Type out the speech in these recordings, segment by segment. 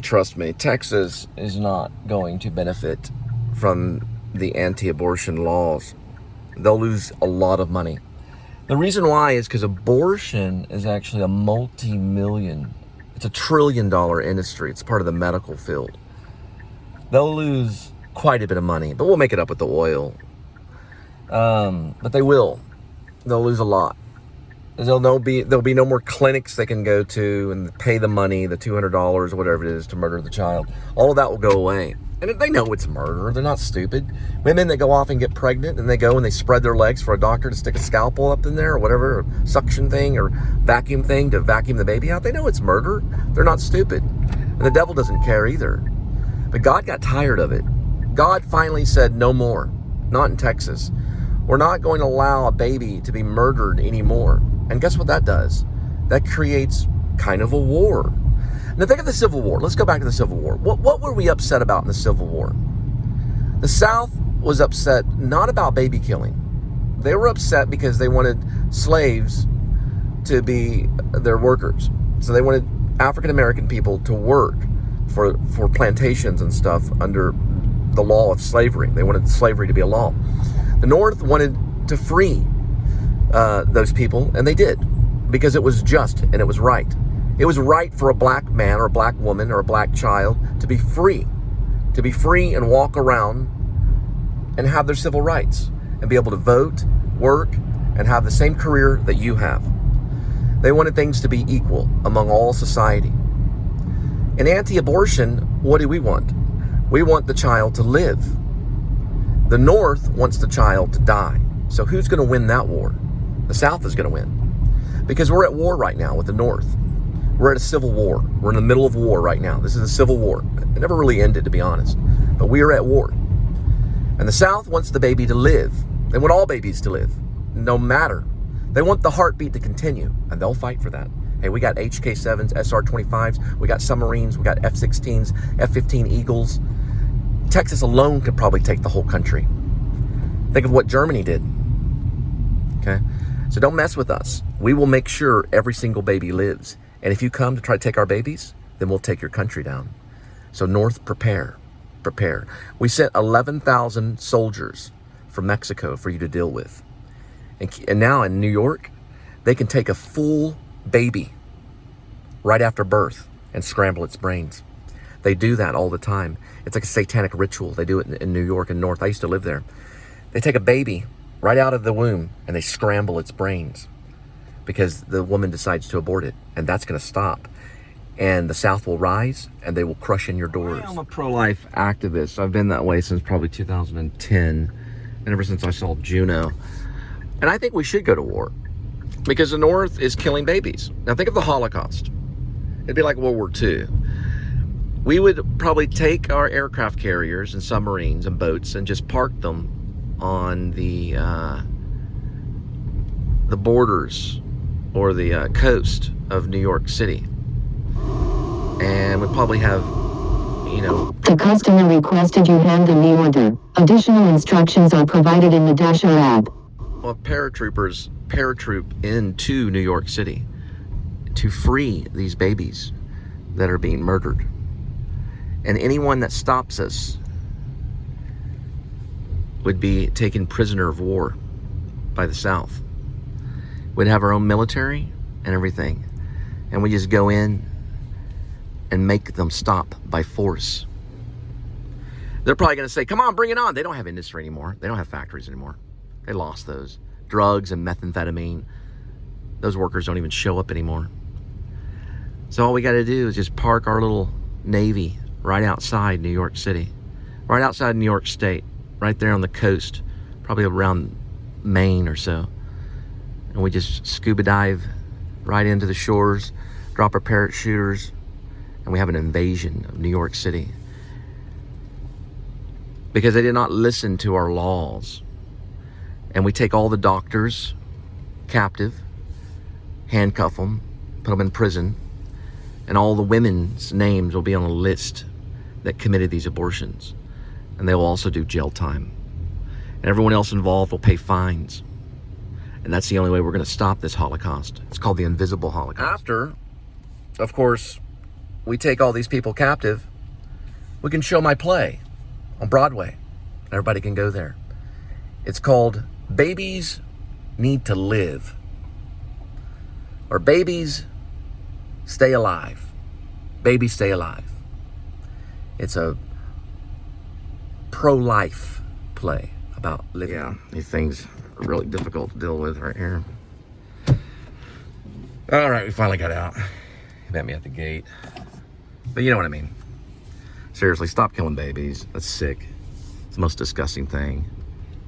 trust me, Texas is not going to benefit from the anti-abortion laws. They'll lose a lot of money. The reason why is because abortion is actually a multi-million, it's a $1 trillion industry. It's part of the medical field. They'll lose quite a bit of money, but we'll make it up with the oil. But they will. They'll lose a lot. There'll be no more clinics they can go to and pay the money, the $200 or whatever it is to murder the child. All of that will go away. And they know it's murder. They're not stupid. Women that go off and get pregnant and they go and they spread their legs for a doctor to stick a scalpel up in there or whatever, a suction thing or vacuum thing to vacuum the baby out. They know it's murder. They're not stupid. And the devil doesn't care either. But God got tired of it. God finally said no more. Not in Texas. We're not going to allow a baby to be murdered anymore. And guess what that does? That creates kind of a war. Now think of the Civil War. Let's go back to the Civil War. What were we upset about in the Civil War? The South was upset not about baby killing. They were upset because they wanted slaves to be their workers. So they wanted African American people to work for plantations and stuff under the law of slavery. They wanted slavery to be a law. The North wanted to free those people, and they did, because it was just and it was right. It was right for a black man or a black woman or a black child to be free and walk around and have their civil rights and be able to vote, work, and have the same career that you have. They wanted things to be equal among all society. In anti-abortion, what do we want? We want the child to live. The North wants the child to die. So who's going to win that war? The South is going to win. Because we're at war right now with the North. We're at a civil war. We're in the middle of war right now. This is a civil war. It never really ended, to be honest. But we are at war. And the South wants the baby to live. They want all babies to live, no matter. They want the heartbeat to continue, and they'll fight for that. Hey, we got HK-7s, SR-25s, we got submarines, we got F-16s, F-15 Eagles. Texas alone could probably take the whole country. Think of what Germany did. Okay? So don't mess with us. We will make sure every single baby lives. And if you come to try to take our babies, then we'll take your country down. So North, prepare. We sent 11,000 soldiers from Mexico for you to deal with. And now in New York, they can take a full baby right after birth and scramble its brains. They do that all the time. It's like a satanic ritual. They do it in New York and North. I used to live there. They take a baby right out of the womb and they scramble its brains because the woman decides to abort it. And that's going to stop. And the South will rise and they will crush in your doors. I'm a pro-life activist. I've been that way since probably 2010. And ever since I saw Juno. And I think we should go to war because the North is killing babies. Now think of the Holocaust. It'd be like World War II. We would probably take our aircraft carriers and submarines and boats and just park them on the borders or the coast of New York City. And we'd probably have, The customer requested you hand them the order. Additional instructions are provided in the Dasher app. Well, paratroopers paratroop into New York City to free these babies that are being murdered. And anyone that stops us would be taken prisoner of war by the South. We'd have our own military and everything. And we just go in and make them stop by force. They're probably going to say, come on, bring it on. They don't have industry anymore. They don't have factories anymore. They lost those. Drugs and methamphetamine. Those workers don't even show up anymore. So all we got to do is just park our little Navy right outside New York City. Right outside New York State. Right there on the coast. Probably around Maine or so. And we just scuba dive right into the shores. Drop our parachuters. And we have an invasion of New York City. Because they did not listen to our laws. And we take all the doctors captive, handcuff them, put them in prison, and all the women's names will be on a list that committed these abortions. And they will also do jail time. And everyone else involved will pay fines. And that's the only way we're going to stop this Holocaust. It's called the invisible Holocaust. After, of course, we take all these people captive, we can show my play on Broadway. Everybody can go there. It's called Babies Need to Live, or Babies Stay Alive. Babies Stay Alive. It's a pro-life play about living. Yeah, these things are really difficult to deal with right here. All right, we finally got out. He met me at the gate. But you know what I mean. Seriously, stop killing babies. That's sick. It's the most disgusting thing.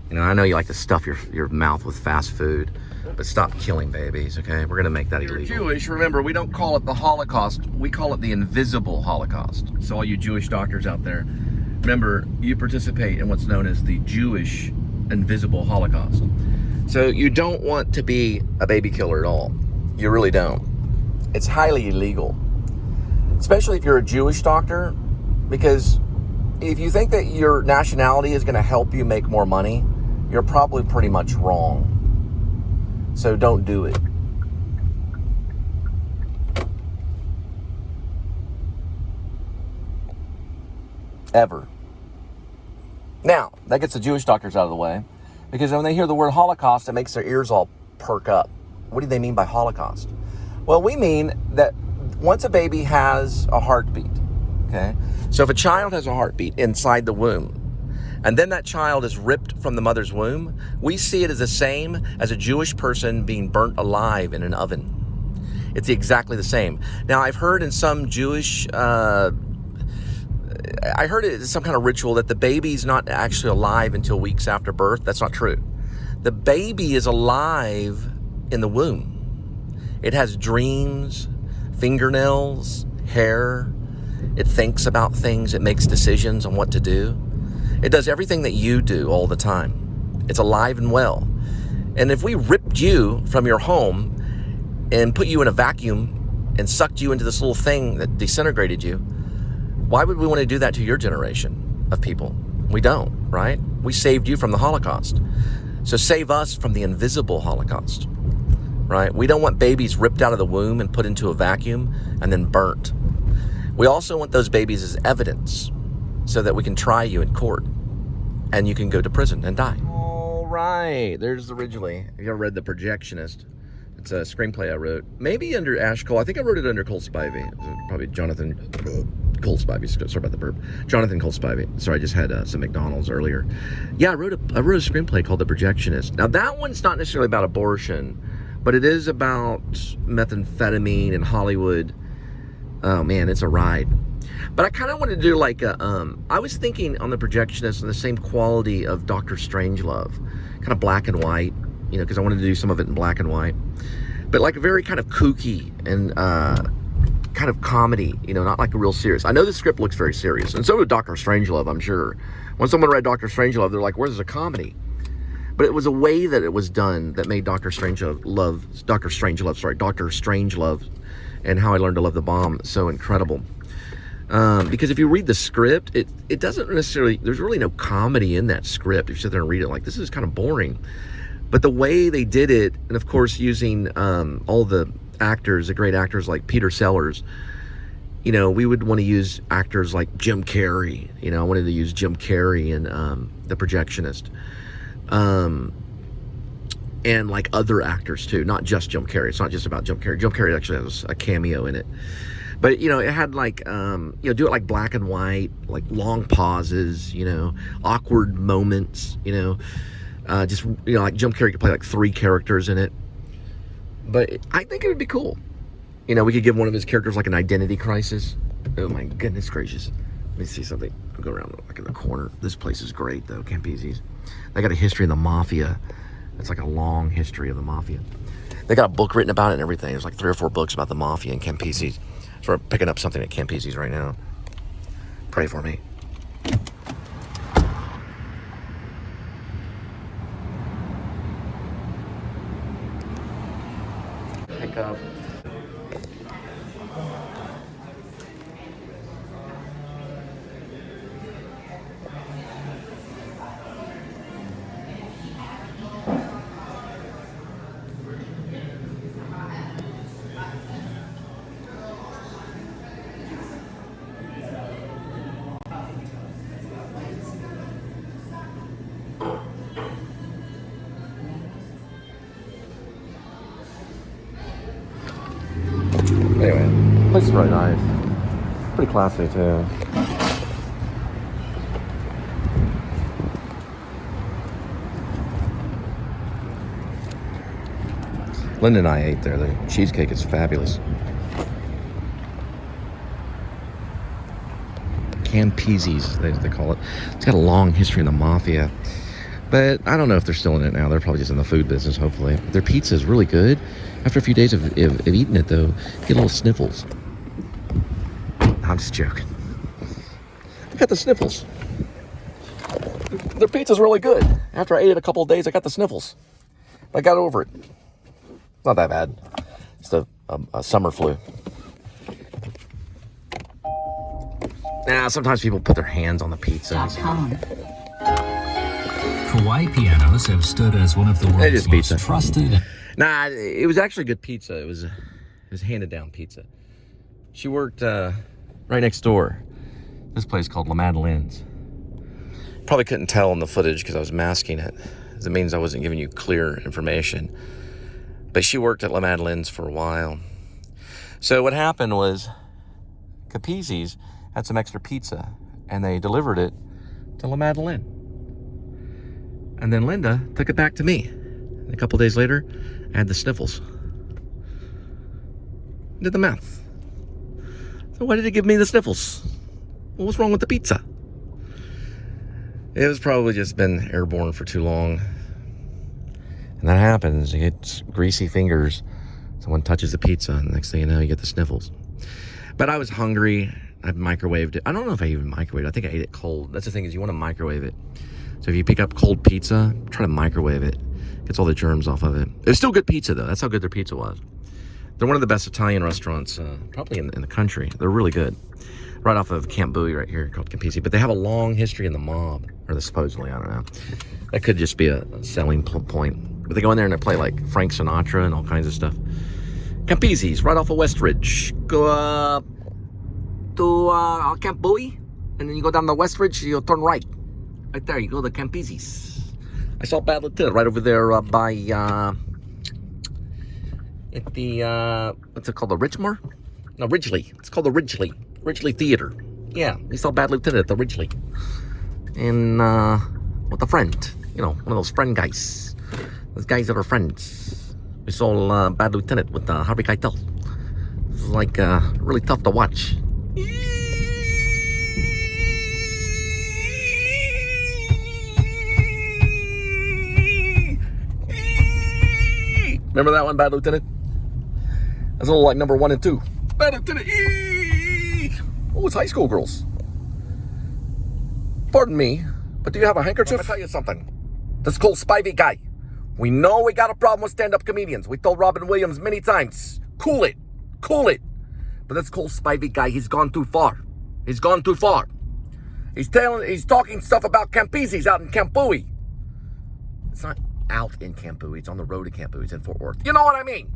You know, I know you like to stuff your mouth with fast food, but stop killing babies, okay? We're gonna make that illegal. If you're Jewish, remember, we don't call it the Holocaust. We call it the invisible Holocaust. So all you Jewish doctors out there, remember, you participate in what's known as the Jewish invisible Holocaust. So you don't want to be a baby killer at all. You really don't. It's highly illegal, especially if you're a Jewish doctor, because if you think that your nationality is going to help you make more money, you're probably pretty much wrong. So don't do it. Ever. Now, that gets the Jewish doctors out of the way, because when they hear the word Holocaust, it makes their ears all perk up. What do they mean by Holocaust? Well, we mean that once a baby has a heartbeat, okay? So if a child has a heartbeat inside the womb, and then that child is ripped from the mother's womb, we see it as the same as a Jewish person being burnt alive in an oven. It's exactly the same. Now, I've heard in some Jewish, I heard it's some kind of ritual that the baby's not actually alive until weeks after birth. That's not true. The baby is alive in the womb. It has dreams, fingernails, hair. It thinks about things. It makes decisions on what to do. It does everything that you do all the time. It's alive and well. And if we ripped you from your home and put you in a vacuum and sucked you into this little thing that disintegrated you, why would we want to do that to your generation of people? We don't, right? We saved you from the Holocaust. So save us from the invisible Holocaust, right? We don't want babies ripped out of the womb and put into a vacuum and then burnt. We also want those babies as evidence so that we can try you in court and you can go to prison and die. All right, there's originally. Have you ever read The Projectionist? It's a screenplay I wrote, maybe under Ash Cole. I think I wrote it under Cole Spivey. Probably Jonathan Cole Spivey. Sorry about the burp. Jonathan Cole Spivey. Sorry, I just had some McDonald's earlier. Yeah, I wrote a screenplay called The Projectionist. Now that one's not necessarily about abortion, but it is about methamphetamine in Hollywood. Oh man, it's a ride. But I kind of wanted to do like a, I was thinking on The Projectionist on the same quality of Dr. Strangelove, kind of black and white, you know, because I wanted to do some of it in black and white, but like a very kind of kooky and kind of comedy, you know, not like a real serious. I know the script looks very serious, and so did Dr. Strangelove, I'm sure. When someone read Dr. Strangelove, they're like, where's the comedy? But it was a way that it was done that made Dr. Strangelove, and How I Learned to Love the Bomb so incredible. Because if you read the script, it doesn't necessarily, there's really no comedy in that script. If you sit there and read it, like, this is kind of boring. But the way they did it, and of course using all the actors, the great actors like Peter Sellers, you know, we would want to use actors like Jim Carrey. You know, I wanted to use Jim Carrey in The Projectionist. And like other actors too, not just Jim Carrey. It's not just about Jim Carrey. Jim Carrey actually has a cameo in it. But, you know, it had like, you know, do it like black and white, like long pauses, you know, awkward moments, you know, just, you know, like Jim Carrey could play like 3 characters in it. But I think it would be cool. You know, we could give one of his characters like an identity crisis. Oh my goodness gracious. Let me see something. I'll go around like in the corner. This place is great though, Campisi's. They got a history of the mafia. It's like a long history of the mafia. They got a book written about it and everything. There's like 3 or 4 books about the mafia in Campisi's. So we're picking up something at Campisi's right now. Pray for me. Pick up. is really nice. Pretty classy too. Linda and I ate there. The cheesecake is fabulous. Campisi's, they call it. It's got a long history in the mafia. But I don't know if they're still in it now. They're probably just in the food business, hopefully. Their pizza is really good. After a few days of eating it, though, you get little sniffles. I'm just joking. I got the sniffles. Their pizza's really good. After I ate it a couple of days, I got the sniffles. I got over it. It's not that bad. It's a summer flu. Sometimes people put their hands on the pizza. Hawaii pianos have stood as one of the world's most trusted. Nah, it was actually good pizza. It was handed down pizza. She worked right next door. This place called La Madeleine's. Probably couldn't tell in the footage because I was masking it. It means I wasn't giving you clear information. But she worked at La Madeleine's for a while. So what happened was Campisi's had some extra pizza and they delivered it to La Madeleine. And then Linda took it back to me. And a couple days later, I had the sniffles. Did the math. So why did it give me the sniffles? What was wrong with the pizza? It was probably just been airborne for too long. And that happens. You get greasy fingers. Someone touches the pizza, and the next thing you know, you get the sniffles. But I was hungry. I microwaved it. I don't know if I even microwaved it. I think I ate it cold. That's the thing, is you want to microwave it. So if you pick up cold pizza, try to microwave it. Gets all the germs off of it. It's still good pizza, though. That's how good their pizza was. They're one of the best Italian restaurants, probably in the country. They're really good. Right off of Camp Bowie right here, called Campisi. But they have a long history in the mob. Or supposedly, I don't know. That could just be a selling point. But they go in there and they play like Frank Sinatra and all kinds of stuff. Campisi's, right off of Westridge. Go up to Camp Bowie. And then you go down the Westridge, you'll turn right. Right there, you go to Campisi's. I saw Bad Lieutenant right over there by, at the, what's it called, the Richmore? No, Ridgely. It's called the Ridgely. Ridgely Theater. Yeah, we saw Bad Lieutenant at the Ridgely. And, with a friend. You know, one of those friend guys. Those guys that are friends. We saw Bad Lieutenant with Harvey Keitel. It was like, really tough to watch. Remember that one, Bad Lieutenant? That's a little like number 1 and 2. Bad Lieutenant. Oh, it's high school girls. Pardon me, but do you have a handkerchief? Let me tell you something. This Cole Spivey guy. We know we got a problem with stand-up comedians. We told Robin Williams many times. Cool it. Cool it. But this Cole Spivey guy, he's gone too far. He's gone too far. He's talking stuff about Campisi's out in Camp Bowie. It's not out in Camp Bowie. It's on the road to Camp Bowie. It's in Fort Worth. You know what I mean?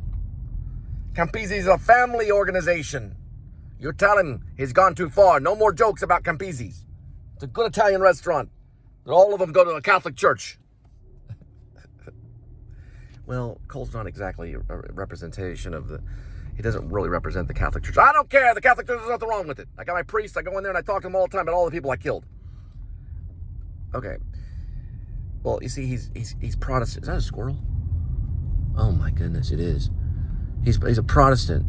Campisi is a family organization. You're telling he's gone too far. No more jokes about Campisi's. It's a good Italian restaurant. All of them go to a Catholic church. Well, Cole's not exactly a representation of the... He doesn't really represent the Catholic Church. I don't care. The Catholic Church, there's nothing wrong with it. I got my priest. I go in there and I talk to them all the time about all the people I killed. Okay. Well, you see, he's Protestant. Is that a squirrel? Oh my goodness, it is. He's a Protestant.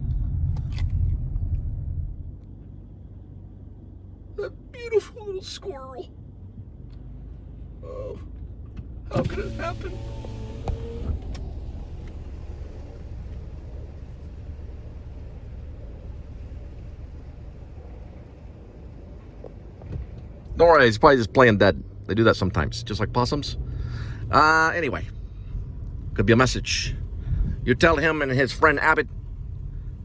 That beautiful little squirrel. Oh, how could it happen? Don't worry, he's probably just playing dead. They do that sometimes, just like possums. Anyway, could be a message. You tell him and his friend Abbott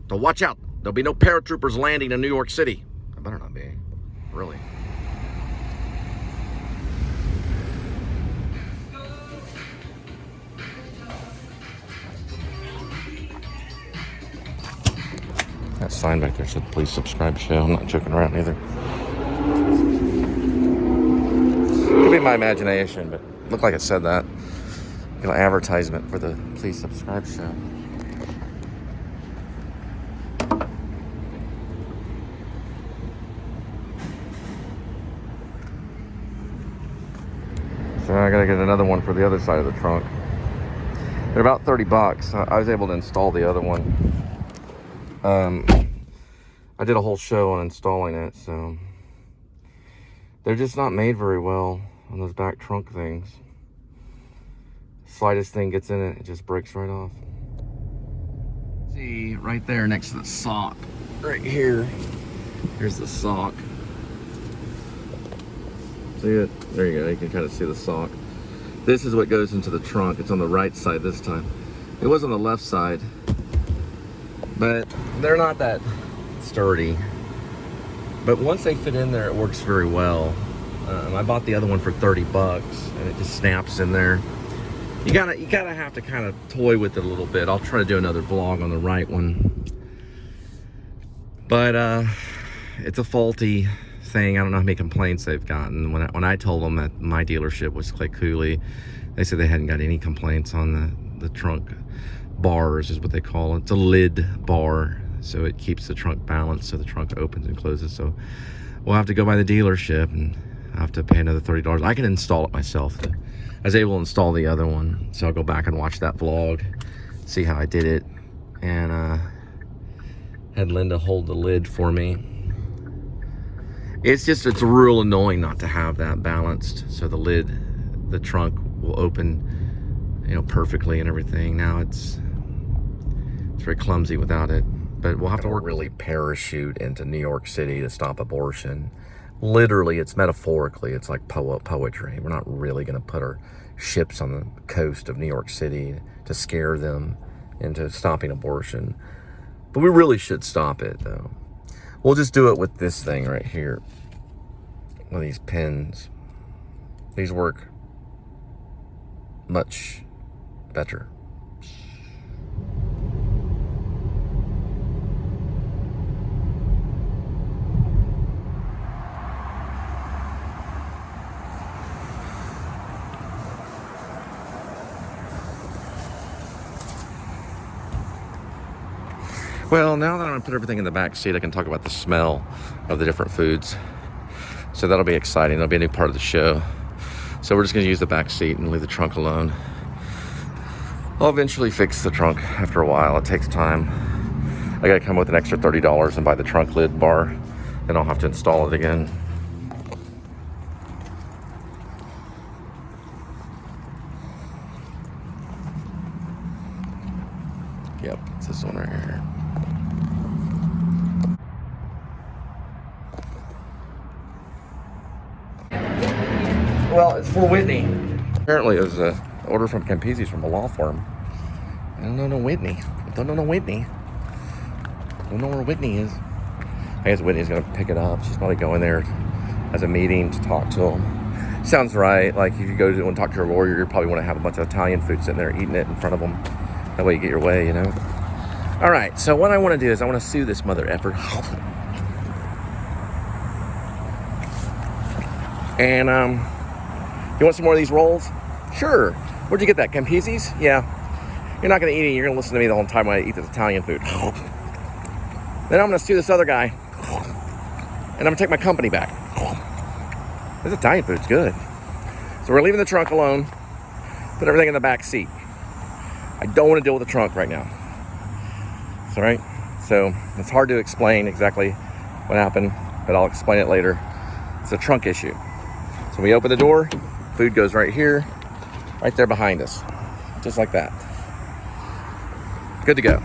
to watch out. There'll be no paratroopers landing in New York City. I better not be. Really. That sign back there said, please subscribe show. I'm not joking around either. Could be my imagination, but it looked like it said that. An advertisement for the please subscribe show. So I gotta get another one for the other side of the trunk. They're about 30 bucks. I was able to install the other one. I did a whole show on installing it, so they're just not made very well on those back trunk things. Slightest thing gets in it, it just breaks right off. See, right there next to the sock, right here, here's the sock. See it? There you go, you can kind of see the sock. This is what goes into the trunk. It's on the right side this time. It was on the left side, but they're not that sturdy. But once they fit in there, it works very well. I bought the other one for 30 bucks, and it just snaps in there. You gotta have to kind of toy with it a little bit. I'll try to do another vlog on the right one. But it's a faulty thing. I don't know how many complaints they've gotten. When I told them that my dealership was Clay Cooley, they said they hadn't got any complaints on the trunk bars, is what they call it. It's a lid bar, so it keeps the trunk balanced so the trunk opens and closes. So we'll have to go by the dealership, and I have to pay another $30. I can install it myself. I was able to install the other one, so I'll go back and watch that vlog, see how I did it, and had Linda hold the lid for me. It's real annoying not to have that balanced, so the trunk will open, you know, perfectly and everything. Now it's very clumsy without it, but we'll have to work. Really parachute into New York City to stop abortion. Literally, it's metaphorically, it's like poetry. We're not really going to put our ships on the coast of New York City to scare them into stopping abortion. But we really should stop it, though. We'll just do it with this thing right here. One of these pins. These work much better. Well, now that I'm going to put everything in the back seat, I can talk about the smell of the different foods. So that'll be exciting. That'll be a new part of the show. So we're just going to use the back seat and leave the trunk alone. I'll eventually fix the trunk after a while. It takes time. I got to come with an extra $30 and buy the trunk lid bar. Then I'll have to install it again. Yep, it's this one right here. Well, it's for Whitney. Apparently it was an order from Campisi's from a law firm. I don't know no Whitney. I don't know no Whitney. I don't know where Whitney is. I guess Whitney's gonna pick it up. She's probably going there as a meeting to talk to him. Sounds right. Like if you go to and talk to your lawyer, you probably want to have a bunch of Italian food sitting there eating it in front of them. That way you get your way, you know. All right, so what I want to do is I want to sue this mother effer. And you want some more of these rolls? Sure. Where'd you get that? Campisi's? Yeah. You're not going to eat it. You're going to listen to me the whole time when I eat this Italian food. Then I'm going to sue this other guy. And I'm going to take my company back. This Italian food's good. So we're leaving the trunk alone. Put everything in the back seat. I don't want to deal with the trunk right now. All right. So it's hard to explain exactly what happened, but I'll explain it later. It's a trunk issue. So we open the door. Food goes right here, right there behind us. Just like that. Good to go.